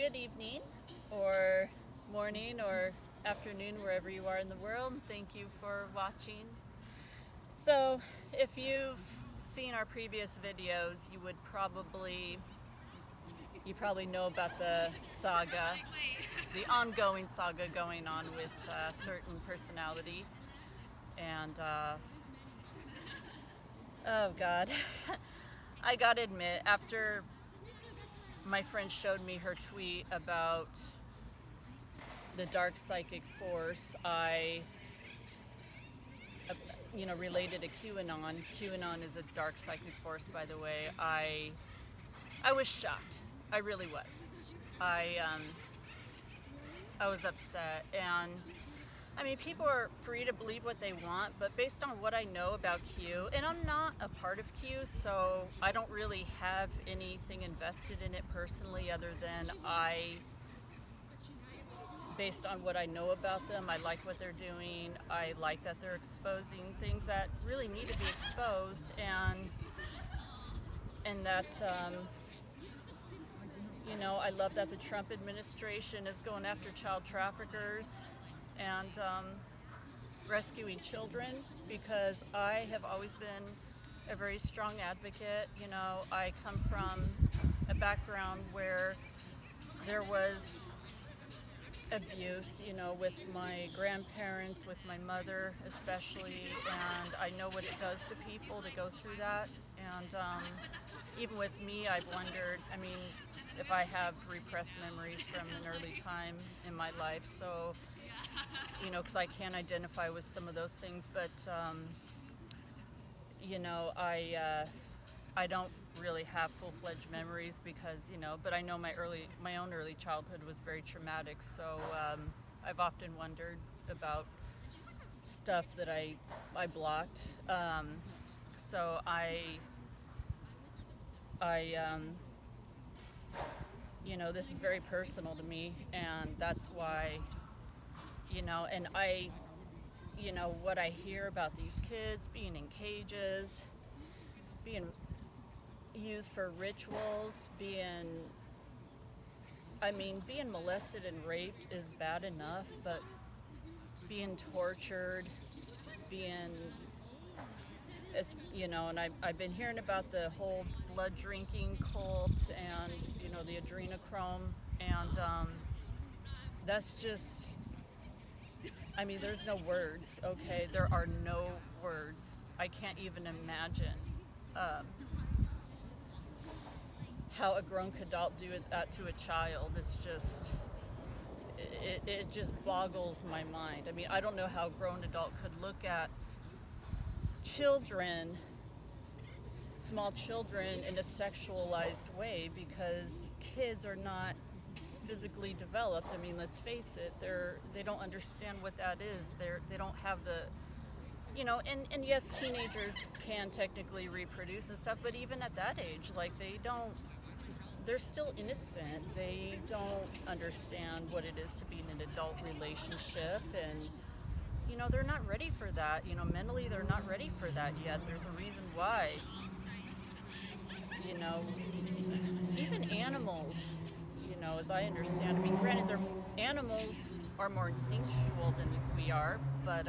good evening, or morning, or afternoon, wherever you are in the world. Thank you for watching. So, if you've seen our previous videos, you probably know about the saga, the ongoing saga going on with a certain personality. And, oh God, I gotta admit, after my friend showed me her tweet about the dark psychic force, I related to QAnon. QAnon is a dark psychic force, by the way. I was shocked. I really was. I was upset, and I mean, people are free to believe what they want, but based on what I know about Q, and I'm not a part of Q, so I don't really have anything invested in it personally, other than based on what I know about them, I like what they're doing. I like that they're exposing things that really need to be exposed, and that I love that the Trump administration is going after child traffickers and rescuing children, because I have always been a very strong advocate. I come from a background where there was abuse, with my grandparents, with my mother especially, and I know what it does to people to go through that. And even with me, I've wondered, if I have repressed memories from an early time in my life. So, because I can identify with some of those things, but I don't really have full-fledged memories because, but I know my own early childhood was very traumatic. So I've often wondered about stuff that I blocked. So this is very personal to me, and that's why, and what I hear about these kids being in cages, being used for rituals, being molested and raped is bad enough, but being tortured, and I've been hearing about the whole blood drinking cult and, the adrenochrome, and that's just, there's no words, okay? There are no words. I can't even imagine how a grown adult do that to a child. It's just, it just boggles my mind. I don't know how a grown adult could look at small children in a sexualized way, because kids are not physically developed. Let's face it, they don't understand what that is. They don't have the, and yes, teenagers can technically reproduce and stuff, but even at that age, they're still innocent. They don't understand what it is to be in an adult relationship, and they're not ready for that. Mentally, they're not ready for that yet. There's a reason why. Even animals, as I understand, granted, animals are more instinctual than we are, but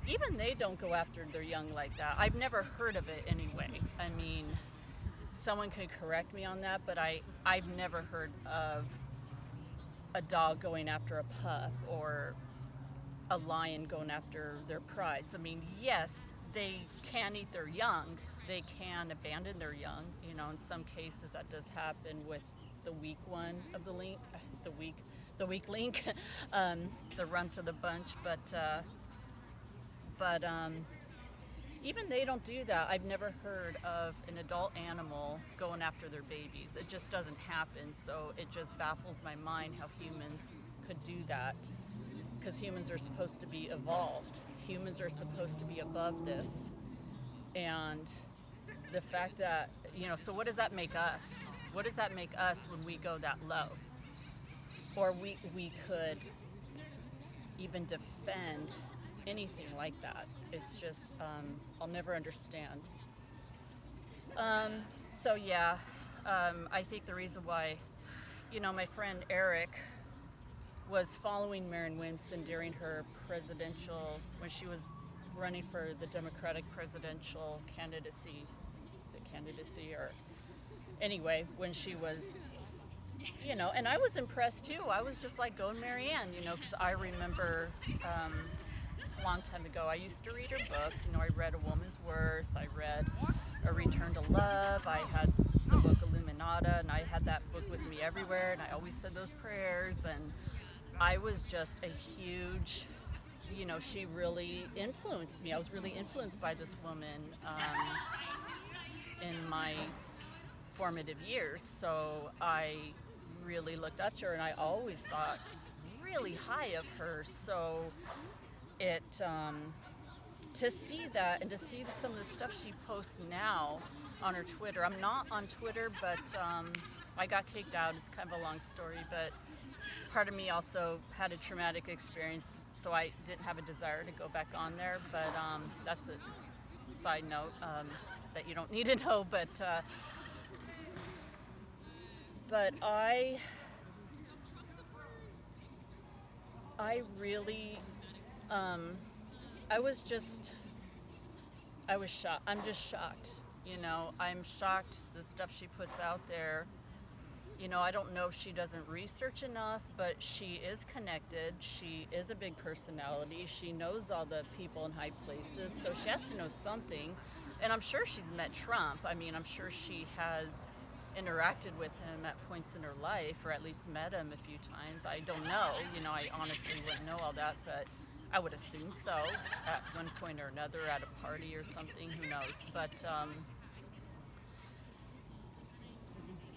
even they don't go after their young like that. I've never heard of it anyway. Someone could correct me on that, but I've never heard of a dog going after a pup, or a lion going after their prides. Yes, they can eat their young. They can abandon their young. In some cases that does happen with the weak one of the link, the weak link, the runt of the bunch. But even they don't do that. I've never heard of an adult animal going after their babies. It just doesn't happen. So it just baffles my mind how humans could do that, because humans are supposed to be evolved. Humans are supposed to be above this. And the fact that, so what does that make us? What does that make us when we go that low? Or we could even defend anything like that. It's just, I'll never understand. I think the reason why my friend Eric was following Marianne Williamson during her presidential, when she was running for the Democratic presidential candidacy. Is it candidacy or anyway, when she was, and I was impressed too. I was just like, go Marianne, because I remember a long time ago, I used to read her books. I read A Woman's Worth, I read A Return to Love, I had the book Illuminata, and I had that book with me everywhere, and I always said those prayers, and I was just a huge, she really influenced me. I was really influenced by this woman in my formative years, so I really looked up to her, and I always thought really high of her. So it to see that and to see some of the stuff she posts now on her Twitter. I'm not on Twitter, but I got kicked out. It's kind of a long story, but part of me also had a traumatic experience, so I didn't have a desire to go back on there. But that's a side note that you don't need to know. But I really, I was shocked. I'm just shocked. I'm shocked the stuff she puts out there. I don't know if she doesn't research enough, but she is connected. She is a big personality. She knows all the people in high places, so she has to know something. And I'm sure she's met Trump. I'm sure she has interacted with him at points in her life, or at least met him a few times. I don't know. I honestly wouldn't know all that, but I would assume so at one point or another at a party or something. Who knows? But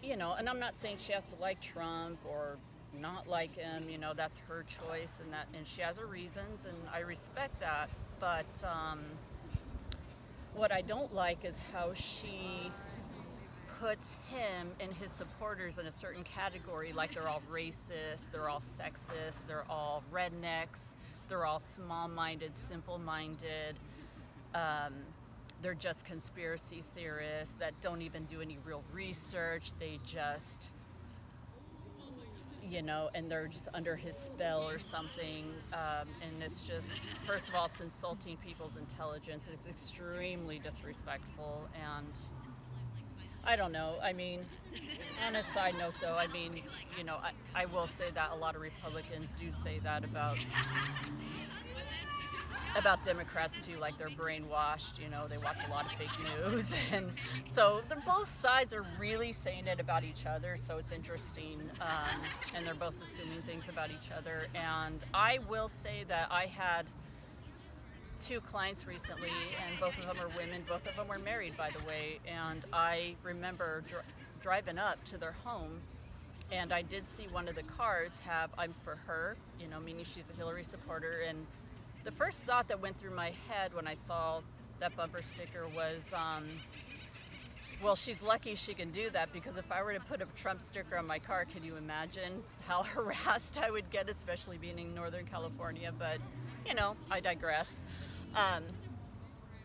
and I'm not saying she has to like Trump or not like him. That's her choice, and she has her reasons, and I respect that. But what I don't like is how she puts him and his supporters in a certain category, like they're all racist, they're all sexist, they're all rednecks, they're all small-minded, simple-minded. They're just conspiracy theorists that don't even do any real research. They just, and they're just under his spell or something. And it's just, first of all, it's insulting people's intelligence. It's extremely disrespectful. And I don't know. On a side note, though, I will say that a lot of Republicans do say that about Democrats too, like they're brainwashed, they watch a lot of fake news, and so both sides are really saying it about each other, so it's interesting, and they're both assuming things about each other. And I will say that I had 2 clients recently, and both of them are women, both of them were married, by the way, and I remember driving up to their home, and I did see one of the cars have "I'm for her," meaning she's a Hillary supporter. And the first thought that went through my head when I saw that bumper sticker was, well, she's lucky she can do that, because if I were to put a Trump sticker on my car, can you imagine how harassed I would get, especially being in Northern California? But, I digress.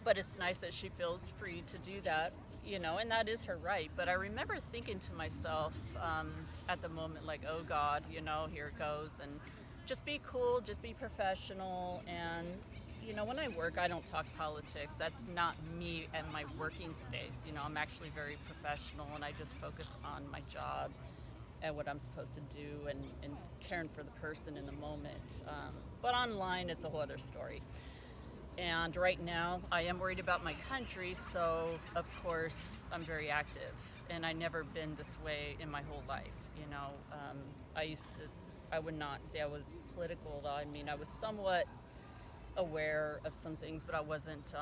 But it's nice that she feels free to do that, and that is her right. But I remember thinking to myself at the moment, like, oh God, here it goes, and just be cool, just be professional. And, when I work, I don't talk politics. That's not me and my working space. I'm actually very professional, and I just focus on my job and what I'm supposed to do, and caring for the person in the moment. But online, it's a whole other story. And right now, I am worried about my country, so of course, I'm very active. And I've never been this way in my whole life. I would not say I was political. I was somewhat aware of some things, but I wasn't,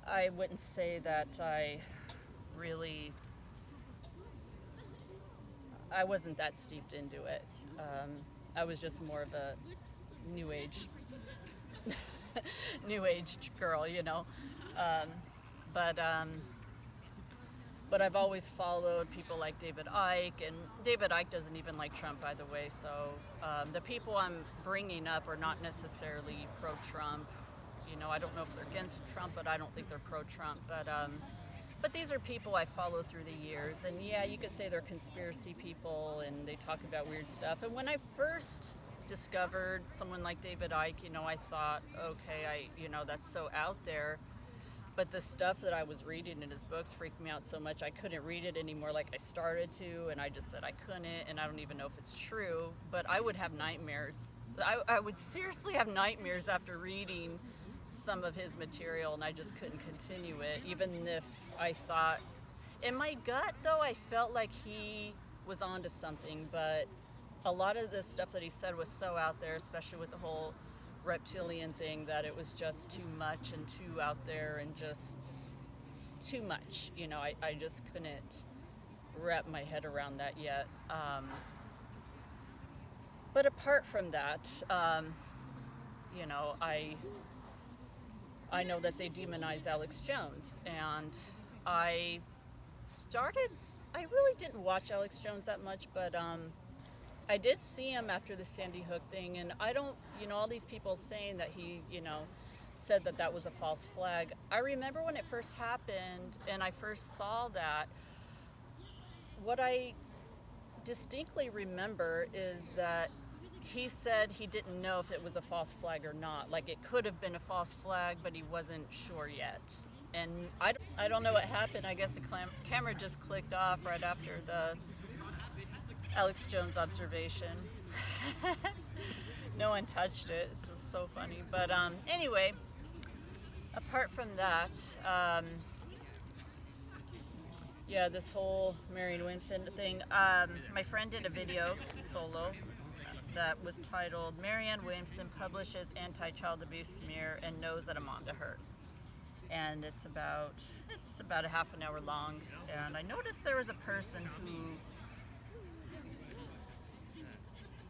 I wouldn't say that I wasn't that steeped into it. I was just more of a new age girl, But I've always followed people like David Icke, and David Icke doesn't even like Trump, by the way, so the people I'm bringing up are not necessarily pro-Trump. I don't know if they're against Trump, but I don't think they're pro-Trump. But but these are people I followed through the years, and yeah, you could say they're conspiracy people, and they talk about weird stuff. And when I first discovered someone like David Icke, I thought, okay, that's so out there. But the stuff that I was reading in his books freaked me out so much I couldn't read it anymore like I started to, and I just said I couldn't, and I don't even know if it's true, but I would have nightmares. I would seriously have nightmares after reading some of his material, and I just couldn't continue it, even if I thought, in my gut though, I felt like he was onto something, but a lot of the stuff that he said was so out there, especially with the whole reptilian thing, that it was just too much and too out there and just too much. I just couldn't wrap my head around that yet. But apart from that, I know that they demonize Alex Jones, and I really didn't watch Alex Jones that much, but I did see him after the Sandy Hook thing, and I don't, all these people saying that he, said that was a false flag. I remember when it first happened and I first saw that, what I distinctly remember is that he said he didn't know if it was a false flag or not. Like, it could have been a false flag, but he wasn't sure yet. And I don't know what happened. I guess the camera just clicked off right after the Alex Jones observation. No one touched it. It's so funny. But anyway, apart from that, this whole Marianne Williamson thing, my friend did a video solo that was titled "Marianne Williamson Publishes Anti-Child Abuse Smear and Knows That I'm Onto Her." And it's about a half an hour long, and I noticed there was a person who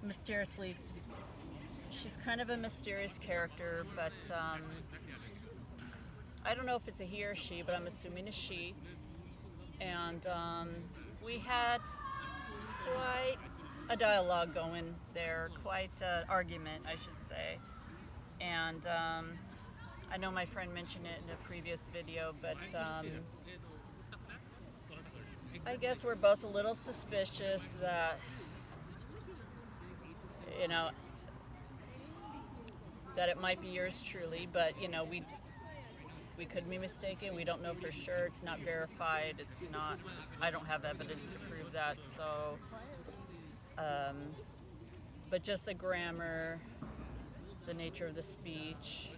mysteriously, she's kind of a mysterious character, but I don't know if it's a he or she, but I'm assuming a she. And we had quite a dialogue going there, quite an argument, I should say. And I know my friend mentioned it in a previous video, but I guess we're both a little suspicious that, that it might be yours truly, but we could be mistaken. We don't know for sure. It's not verified. I don't have evidence to prove that. So, but just the grammar, the nature of the speech,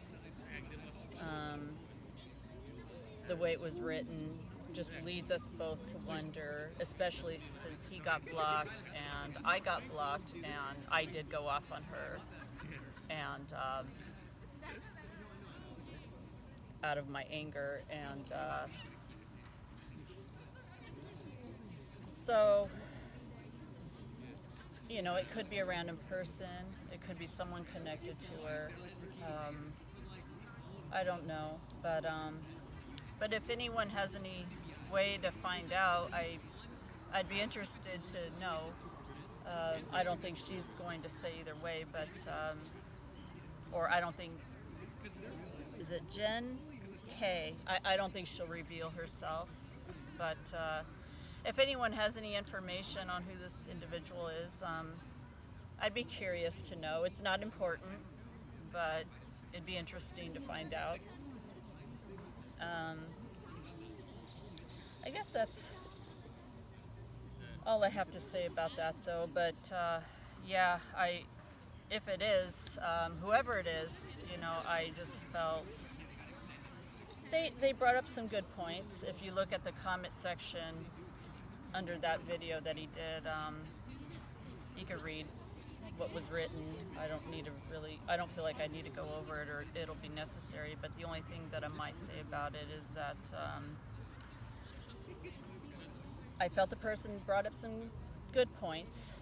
the way it was written, just leads us both to wonder, especially since he got blocked and I got blocked, and I did go off on her, and out of my anger, and so it could be a random person, it could be someone connected to her. I don't know, but if anyone has any way to find out, I'd be interested to know. I don't think she's going to say either way, but or I don't think, is it Jenn K? I don't think she'll reveal herself, but if anyone has any information on who this individual is, I'd be curious to know. It's not important, but it'd be interesting to find out. I guess that's all I have to say about that, though. But if it is, whoever it is, I just felt they brought up some good points. If you look at the comment section under that video that he did, you could read what was written. I don't feel like I need to go over it, or it'll be necessary, but the only thing that I might say about it is that I felt the person brought up some good points,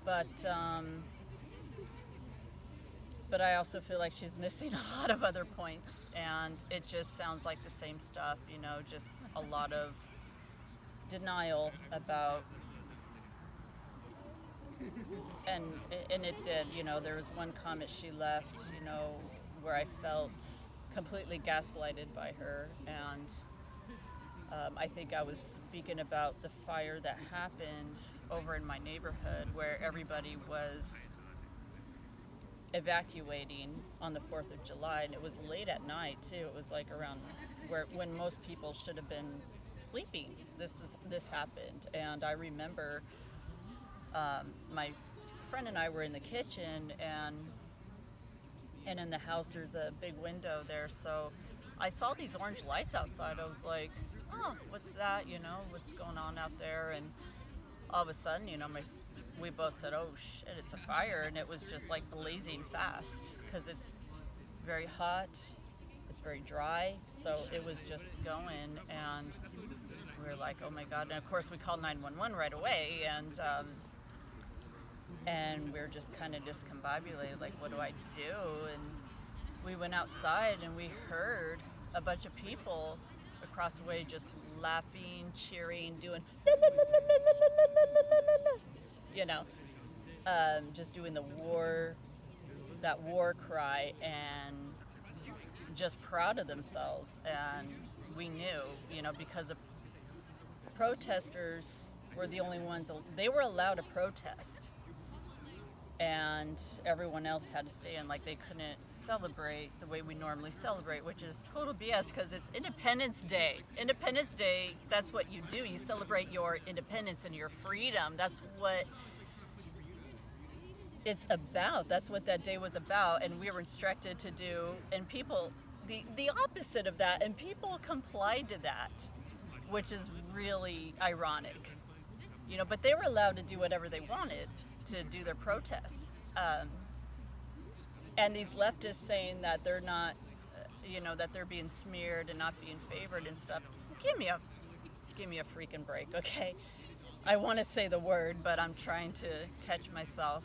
but I also feel like she's missing a lot of other points, and it just sounds like the same stuff, just a lot of denial about. And it did, there was one comment she left, where I felt completely gaslighted by her, and I think I was speaking about the fire that happened over in my neighborhood where everybody was evacuating on the 4th of July, and it was late at night too. It was like around when most people should have been sleeping. This happened, and I remember my friend and I were in the kitchen, and in the house there's a big window there, so I saw these orange lights outside. I was like, oh, what's that? What's going on out there? And all of a sudden, we both said, oh shit, it's a fire. And it was just like blazing fast because it's very hot, it's very dry, so it was just going, and we were like, oh my God. And of course we called 911 right away, and we were just kind of discombobulated, like, what do I do? And we went outside and we heard a bunch of people across the way just laughing, cheering, doing just doing that war cry, and just proud of themselves. And we knew, because the protesters were the only ones, they were allowed to protest, and everyone else had to stay in. Like, they couldn't celebrate the way we normally celebrate, which is total BS because it's Independence Day. Independence Day, that's what you do. You celebrate your independence and your freedom. That's what it's about. That's what that day was about, and we were instructed to do, and people, the opposite of that, and people complied to that, which is really ironic. But they were allowed to do whatever they wanted to do their protests. And these leftists saying that they're not, that they're being smeared and not being favored and stuff. Give me a freaking break, okay? I want to say the word, but I'm trying to catch myself.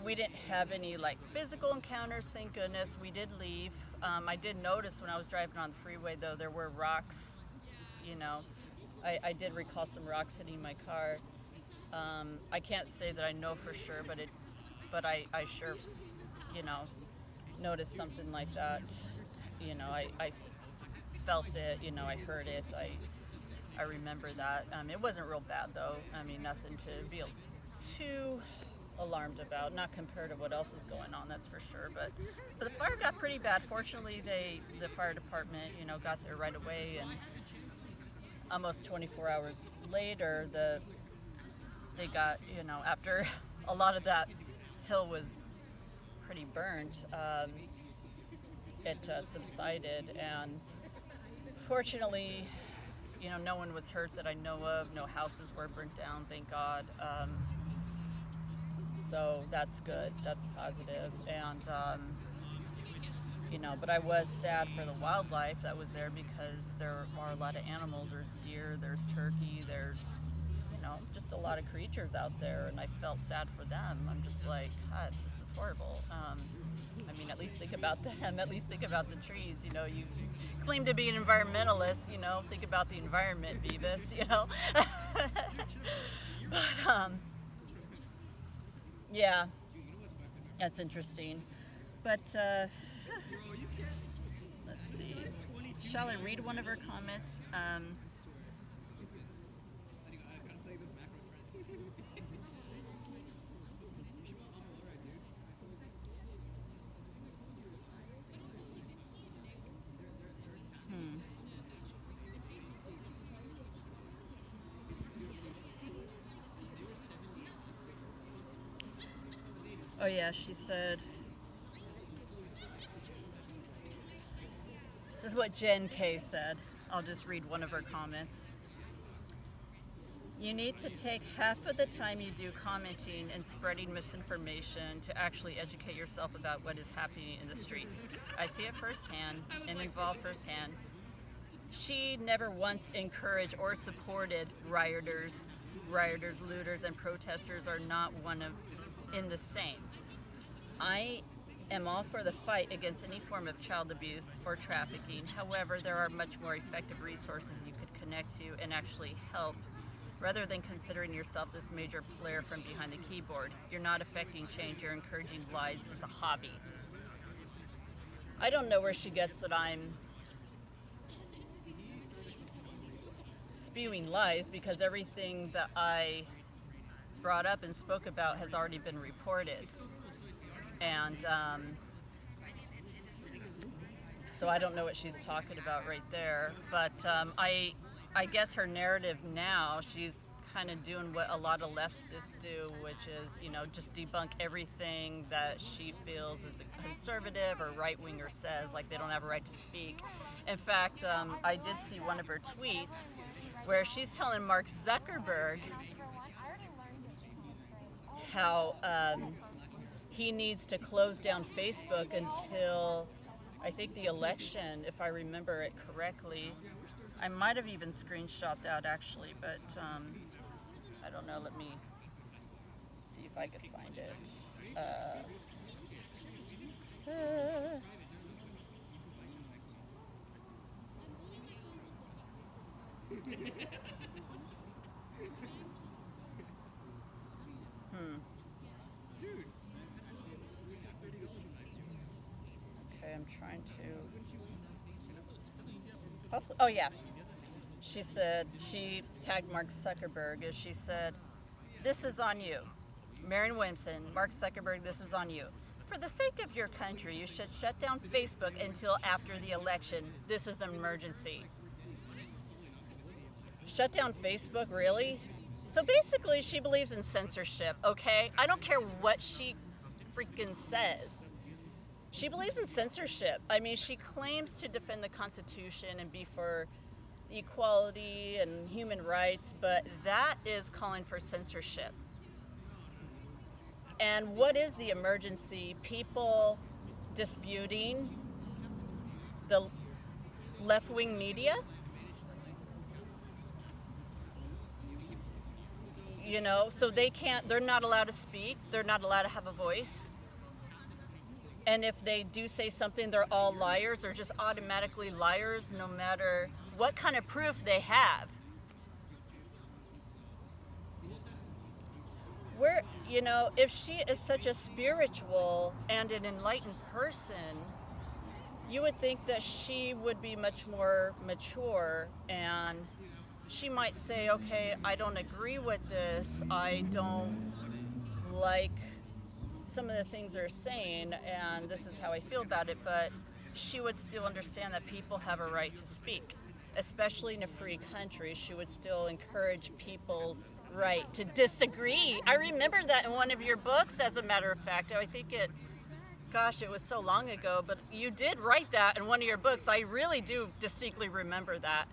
We didn't have any physical encounters, thank goodness. We did leave. I did notice when I was driving on the freeway, though, there were rocks. I did recall some rocks hitting my car. I can't say that I know for sure, but I sure, noticed something like that. I felt it. I heard it. I remember that. It wasn't real bad, though. Nothing to be too alarmed about, not compared to what else is going on, that's for sure. But the fire got pretty bad. Fortunately, the fire department, got there right away, and almost 24 hours later, they got, after a lot of that hill was pretty burnt, it subsided, and fortunately, no one was hurt that I know of. No houses were burnt down, thank God. So that's good. That's positive. And, but I was sad for the wildlife that was there because there are a lot of animals. There's deer, there's turkey, there's, just a lot of creatures out there. And I felt sad for them. I'm just like, God, this is horrible. At least think about them. At least think about the trees. You claim to be an environmentalist, think about the environment, Beavis, But, yeah, that's interesting. But, let's see. Shall I read one of her comments? Oh yeah, she said, this is what Jenn K said. I'll just read one of her comments. You need to take half of the time you do commenting and spreading misinformation to actually educate yourself about what is happening in the streets. I see it firsthand and involved firsthand. She never once encouraged or supported rioters, looters, and protesters are not one of in the same. I am all for the fight against any form of child abuse or trafficking. However, there are much more effective resources you could connect to and actually help, rather than considering yourself this major player from behind the keyboard. You're not affecting change, you're encouraging lies. It's a hobby. I don't know where she gets that I'm spewing lies, because everything that I brought up and spoke about has already been reported. And so I don't know what she's talking about right there. But I guess her narrative now, she's kind of doing what a lot of leftists do, which is, just debunk everything that she feels is a conservative or right-winger says, like they don't have a right to speak. In fact, I did see one of her tweets where she's telling Mark Zuckerberg how he needs to close down Facebook until, I think, the election, if I remember it correctly. I might have even screenshot that actually, but I don't know. Let me see if I could find it. Okay, I'm trying to. Oh yeah. She said, she tagged Mark Zuckerberg as she said, "This is on you. Marianne Williamson, Mark Zuckerberg, this is on you. For the sake of your country, you should shut down Facebook until after the election. This is an emergency." Shut down Facebook, really? So basically, she believes in censorship, okay? I don't care what she freaking says. She believes in censorship. I mean, she claims to defend the Constitution and be for equality and human rights, but that is calling for censorship. And what is the emergency? People disputing the left-wing media? So they're not allowed to speak, they're not allowed to have a voice. And if they do say something, they're all liars, or just automatically liars, no matter what kind of proof they have. If she is such a spiritual and an enlightened person, you would think that she would be much more mature, and she might say, okay, I don't agree with this, I don't like some of the things they're saying, and this is how I feel about it, but she would still understand that people have a right to speak. Especially in a free country, she would still encourage people's right to disagree. I remember that in one of your books, as a matter of fact. I think it was so long ago, but you did write that in one of your books. I really do distinctly remember that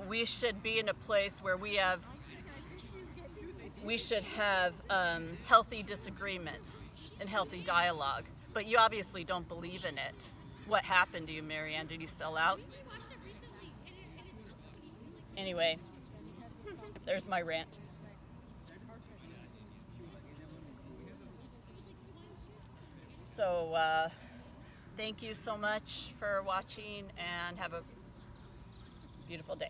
we should be in a place where we should have healthy disagreements and healthy dialogue. But you obviously don't believe in it. What happened to you, Marianne? Did you sell out? Anyway, there's my rant. So, thank you so much for watching, and have a beautiful day.